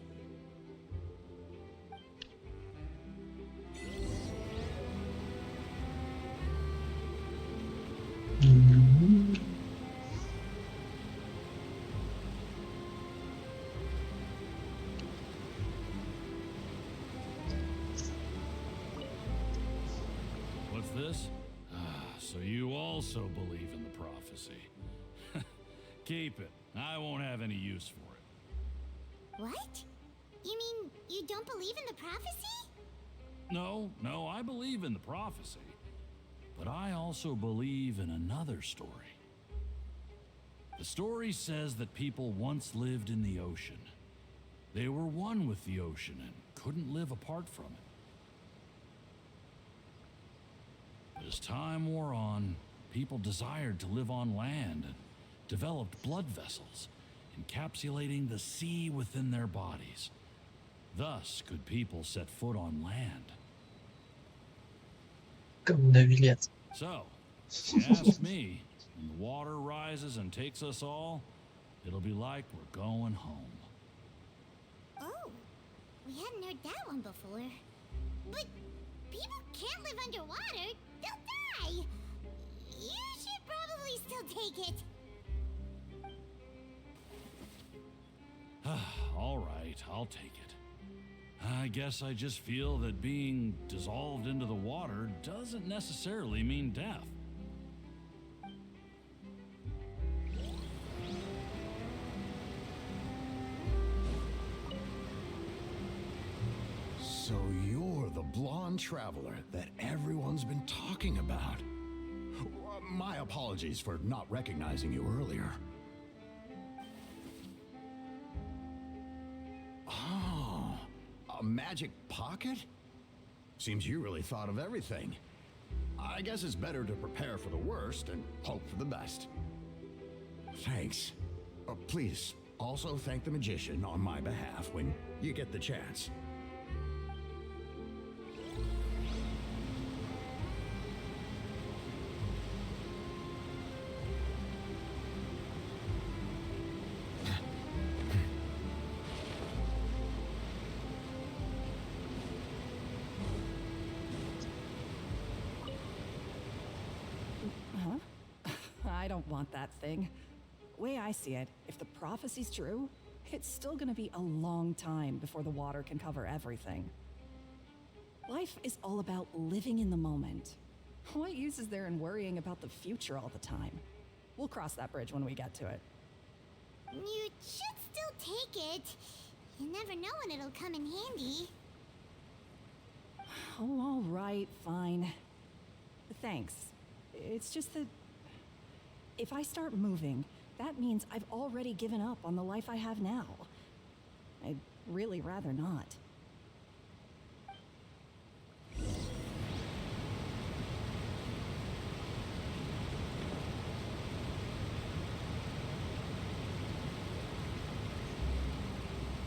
What's this? So you also believe in the prophecy. Keep it. I won't have any use for it. What? You mean you don't believe in the prophecy? No, I believe in the prophecy. But I also believe in another story. The story says that people once lived in the ocean. They were one with the ocean and couldn't live apart from it. But as time wore on, people desired to live on land and developed blood vessels, encapsulating the sea within their bodies. Thus could people set foot on land. Comme une Villette. So, if you ask me, when the water rises and takes us all, it'll be like we're going home. Oh, we hadn't heard that one before. But people can't live underwater. They'll die. You should probably still take it. All right, I'll take it. I guess I just feel that being dissolved into the water doesn't necessarily mean death. So you're the blonde traveler that everyone's been talking about. My apologies for not recognizing you earlier. Oh, a magic pocket? Seems you really thought of everything. I guess it's better to prepare for the worst and hope for the best. Thanks. Please, also thank the magician on my behalf when you get the chance. I don't want that thing. Way I see it, if the prophecy's true, it's still gonna be a long time before the water can cover everything. Life is all about living in the moment. What use is there in worrying about the future all the time? We'll cross that bridge when we get to it. You should still take it. You never know when it'll come in handy. Oh, all right, fine. Thanks. It's just that if I start moving, that means I've already given up on the life I have now. I'd really rather not.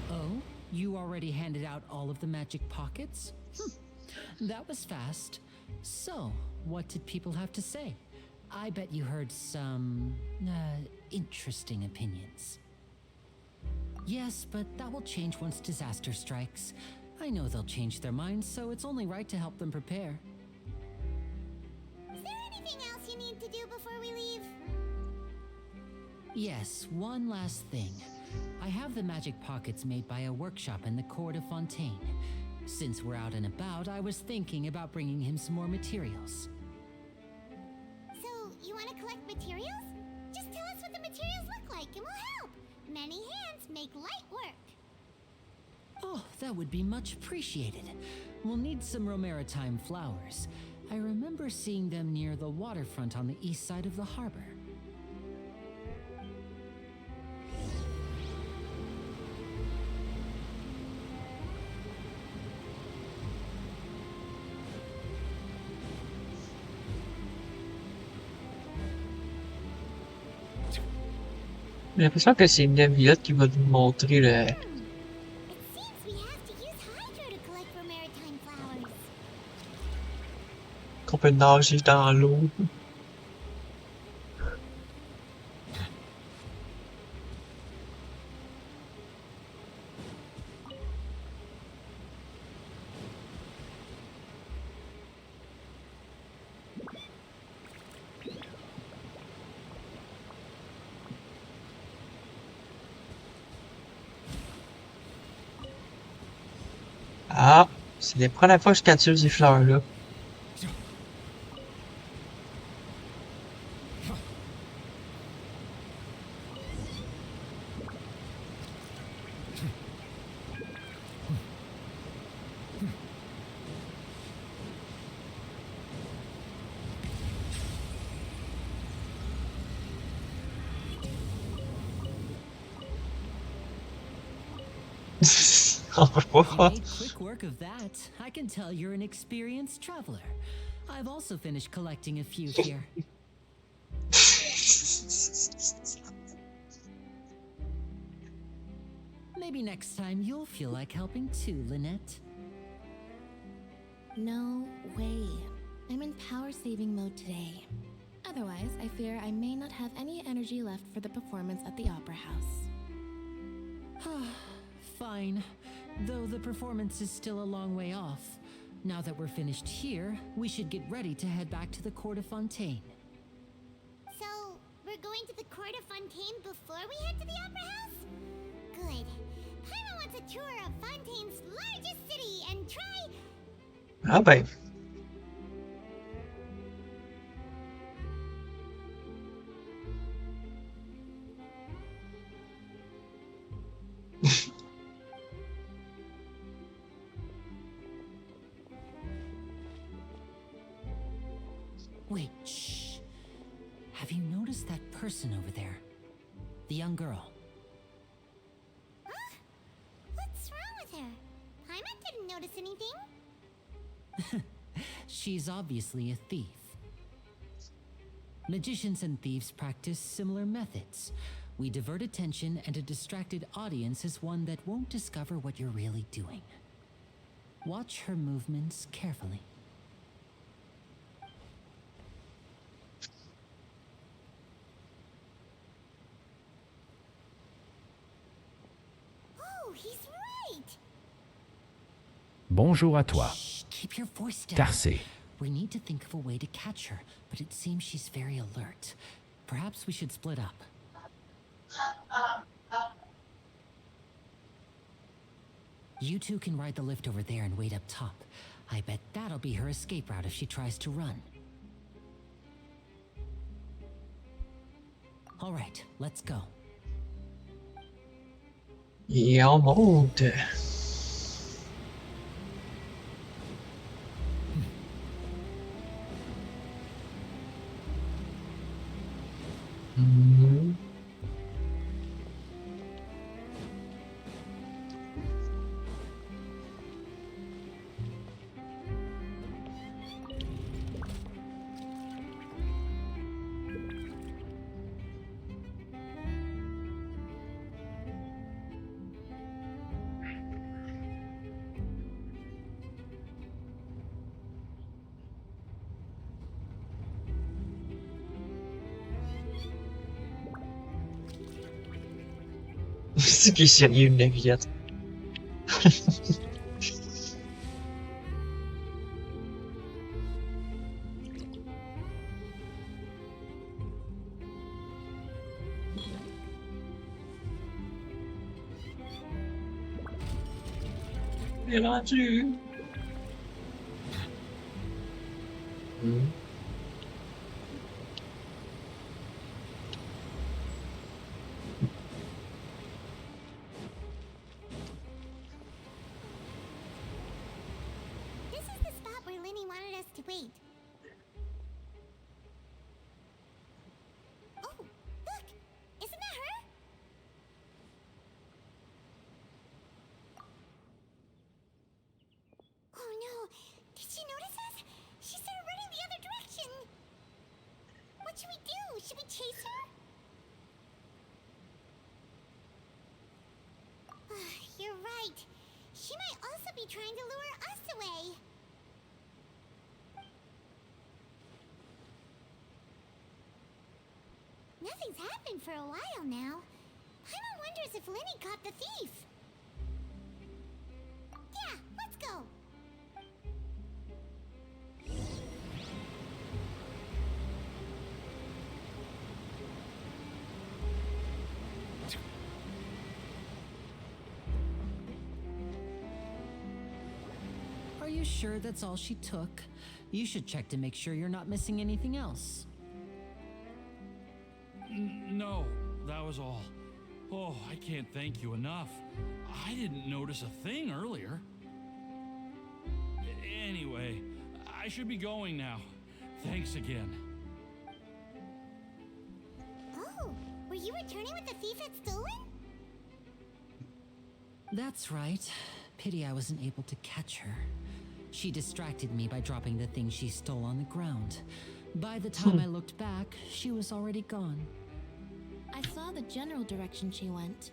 Oh, you already handed out all of the magic pockets? That was fast. So, what did people have to say? I bet you heard some, interesting opinions. Yes, but that will change once disaster strikes. I know they'll change their minds, so it's only right to help them prepare. Is there anything else you need to do before we leave? Yes, one last thing. I have the magic pockets made by a workshop in the court of Fontaine. Since we're out and about, I was thinking about bringing him some more materials. So, you want to collect materials? Just tell us what the materials look like and we'll help. Many hands make light work. Oh, that would be much appreciated. We'll need some Romaritime flowers. I remember seeing them near the waterfront on the east side of the harbor. J'ai l'impression que c'est Neviotte qui va nous montrer le. It seems we have to use hydro to collect for maritime flowers. Qu'on peut nager dans l'eau. Ah, c'est la première fois que je capture ces fleurs-là. You made quick work of that. I can tell you're an experienced traveler. I've also finished collecting a few here. Maybe next time you'll feel like helping too, Lynette. No way. I'm in power saving mode today. Otherwise, I fear I may not have any energy left for the performance at the Opera House. Fine. Though the performance is still a long way off. Now that we're finished here, we should get ready to head back to the Court of Fontaine. So, we're going to the Court of Fontaine before we head to the Opera House? Good. Paimon wants a tour of Fontaine's largest city and try... Ah ben. Wait, shh. Have you noticed that person over there? The young girl. Huh? What's wrong with her? Paimon didn't notice anything. She's obviously a thief. Magicians and thieves practice similar methods. We divert attention, and a distracted audience is one that won't discover what you're really doing. Watch her movements carefully. Oh, he's right. Bonjour à toi. Shh, keep your voice down. Tarcé. We need to think of a way to catch her, but it seems she's very alert. Perhaps we should split up. You two can ride the lift over there and wait up top. I bet that'll be her escape route if she tries to run. All right, let's go. Et on monte. Mhm. C'est qui est sérieux, une navigate. Il est rendu. This is the spot where Linny wanted us to wait. Oh, look! Isn't that her? Oh no! Did she notice us? She started running the other direction! What should we do? Should we chase her? trying to lure us away. Nothing's happened for a while now. Paimon wonders if Lenny caught the thief. Yeah, let's go. Are you sure that's all she took? You should check to make sure you're not missing anything else. No, that was all. Oh, I can't thank you enough. I didn't notice a thing earlier. Anyway, I should be going now. Thanks again. Oh, were you returning what the thief had stolen? That's right. Pity I wasn't able to catch her. She distracted me by dropping the thing she stole on the ground. By the time I looked back, she was already gone. I saw the general direction she went,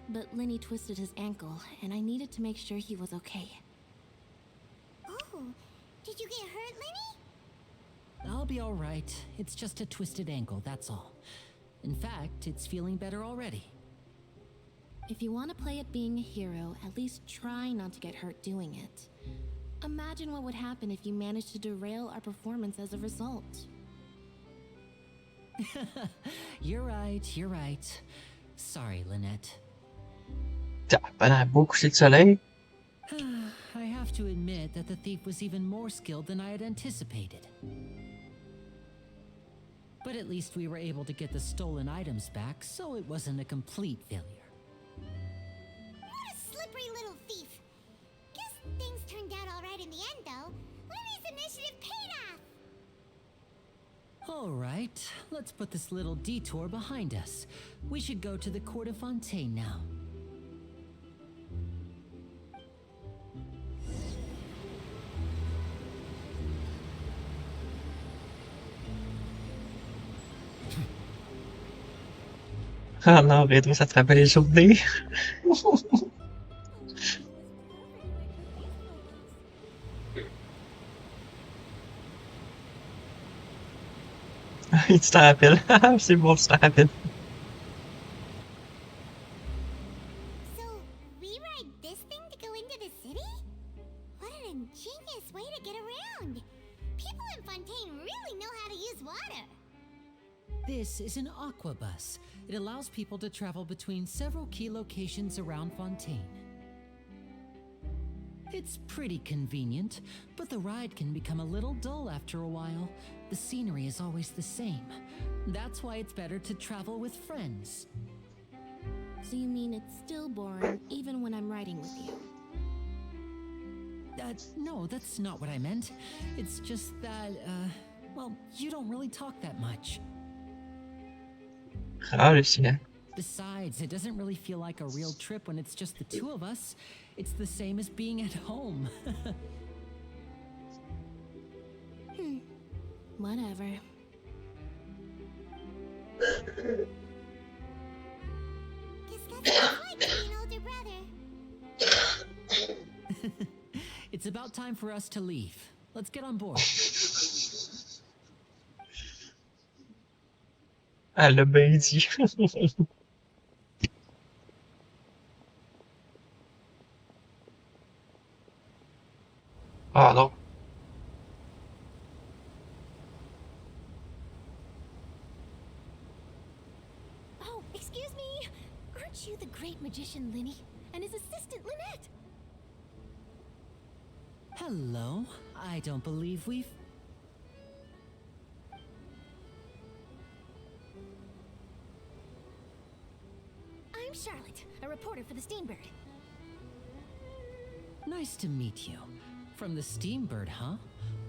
but Lenny twisted his ankle, and I needed to make sure he was okay. Oh, did you get hurt, Lenny? I'll be all right. It's just a twisted ankle, that's all. In fact, it's feeling better already. If you want to play at being a hero, at least try not to get hurt doing it. Imagine what would happen if you managed to derail our performance as a result. You're right, you're right. Sorry, Lynette. Tabarnak, beau coucher de soleil. I have to admit that the thief was even more skilled than I had anticipated. But at least we were able to get the stolen items back, so it wasn't a complete failure. What a slippery little thief. Guess things turned out all right in the end, though. Lenny's initiative paid off. All right, let's put this little detour behind us. We should go to the Court of Fontaine now. Ah non, Rétro, ça te rappelle les journées. Tu t'en rappelles. C'est bon, tu t'en rappelles. So, we ride this thing to go into the city? What an ingenious way to get around. People in Fontaine really know how to use water. This is an aquabus. It allows people to travel between several key locations around Fontaine. It's pretty convenient, but the ride can become a little dull after a while. The scenery is always the same. That's why it's better to travel with friends. So you mean it's still boring, even when I'm riding with you? No, that's not what I meant. It's just that, well, you don't really talk that much. Ah, Lucien. Besides, it doesn't really feel like a real trip when it's just the two of us. It's the same as being at home. Whatever. Guess that's what it's like to be an older brother. It's about time for us to leave. Let's get on board. Elle l'a bien dit. Ah non. Oh, excuse me! Aren't you the great magician Lenny and his assistant Lynette? Hello. I don't believe we've... I'm Charlotte, a reporter for the Steambird. Nice to meet you. From the Steambird, huh?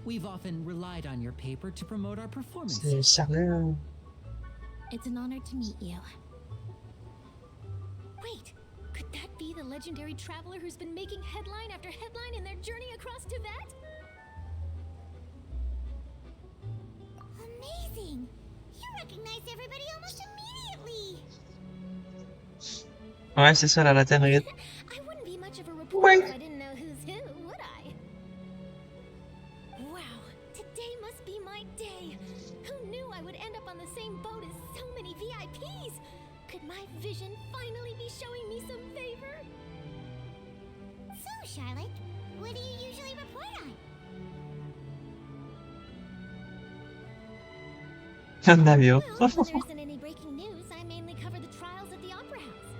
We've often relied on your paper to promote our C'est performances. charmant. It's an honor to meet you. Wait, could that be the legendary traveler who's been making headline after headline in their journey across Tibet? Amazing. You recognized everybody almost immediately. Ouais, c'est ça, la latérite. I wouldn't be much of a reporter if I didn't know who's who. Could my vision finally be showing me some favor? So, Charlotte, what do you usually report on? Un avion. Well, when there isn't any breaking news, I mainly cover the trials at the Opera House.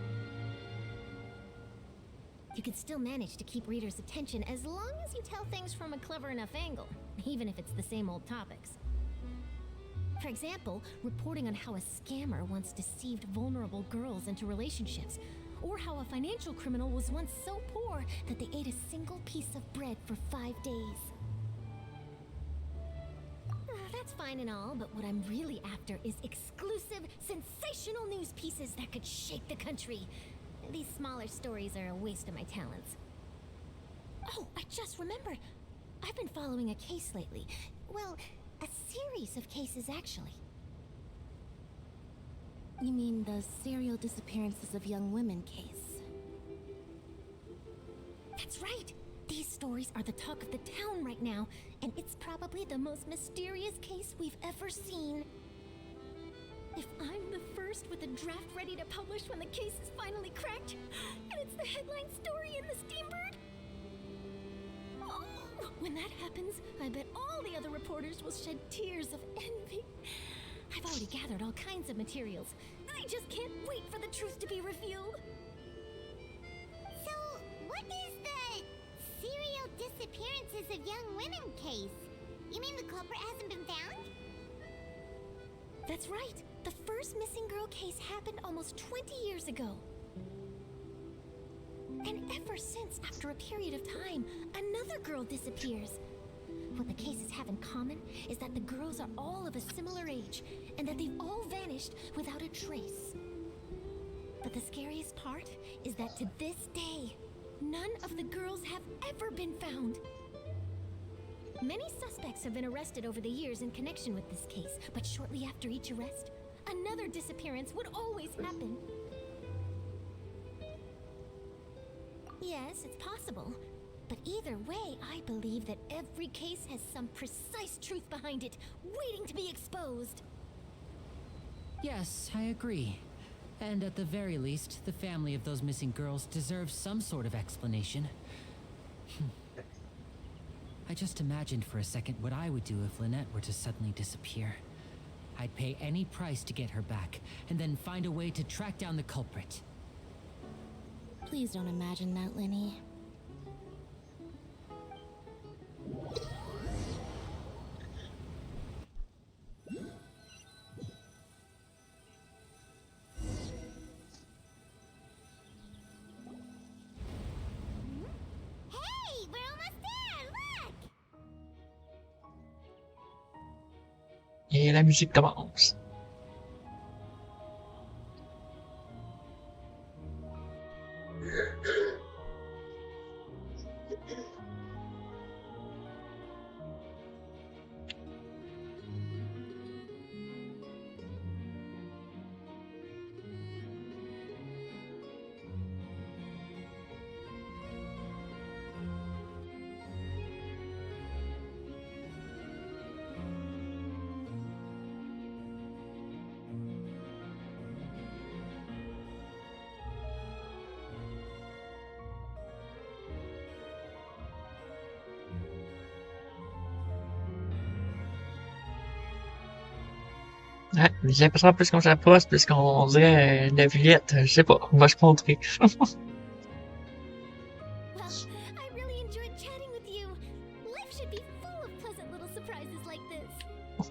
You can still manage to keep readers' attention as long as you tell things from a clever enough angle, even if it's the same old topics. For example, reporting on how a scammer once deceived vulnerable girls into relationships, or how a financial criminal was once so poor that they ate a single piece of bread for 5 days. That's fine and all, but what I'm really after is exclusive, sensational news pieces that could shake the country. These smaller stories are a waste of my talents. Oh, I just remembered. I've been following a case lately. Well, a series of cases, actually. You mean the serial disappearances of young women case? That's right. These stories are the talk of the town right now, and it's probably the most mysterious case we've ever seen. If I'm the first with a draft ready to publish when the case is finally cracked, and it's the headline story in the Steambird, oh, when that happens, I bet all the other reporters will shed tears of envy. I've already gathered all kinds of materials. I just can't wait for the truth to be revealed. So, what is the serial disappearances of young women case? You mean the culprit hasn't been found? That's right. The first missing girl case happened almost 20 years ago. And ever since, after a period of time, another girl disappears. What the cases have in common is that the girls are all of a similar age, and that they've all vanished without a trace. But the scariest part is that to this day, none of the girls have ever been found. Many suspects have been arrested over the years in connection with this case, but shortly after each arrest, another disappearance would always happen. Yes, it's possible. But either way, I believe that every case has some precise truth behind it, waiting to be exposed. Yes, I agree. And at the very least, the family of those missing girls deserves some sort of explanation. I just imagined for a second what I would do if Lynette were to suddenly disappear. I'd pay any price to get her back, and then find a way to track down the culprit. Please don't imagine that, Lenny. Hey, we're almost there! Look! Et la musique commence. Ouais, j'ai l'impression plus qu'on s'approche, plus qu'on dirait la Villette, je sais pas, on va se montrer. Well, I really enjoyed chatting with you. Life should be full of pleasant little surprises like this.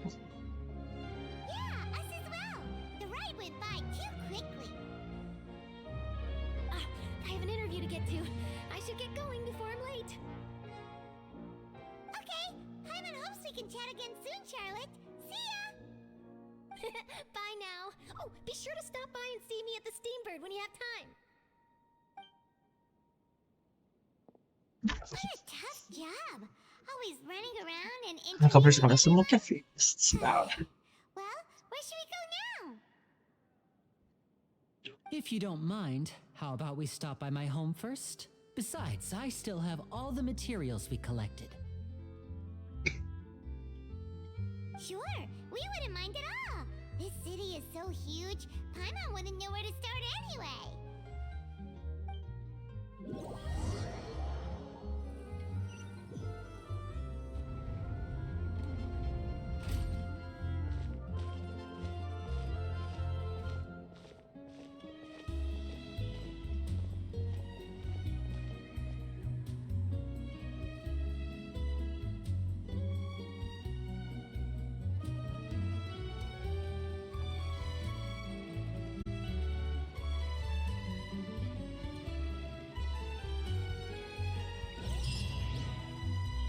Yeah, us as well. The ride went by too quickly. I have an interview to get to. I should get going before I'm late. Okay, Hyman hopes we can chat again soon, Charlotte. See ya! Bye now. Oh, be sure to stop by and see me at the Steambird when you have time. What a tough job. Always running around and Encore plus, interviewing on a sur mon people. café. C'est Well, where should we go now? If you don't mind, how about we stop by my home first? Besides, I still have all the materials we collected. Sure, we wouldn't mind at all. This city galaxy is so huge, Paimon wouldn't know where to start anyway.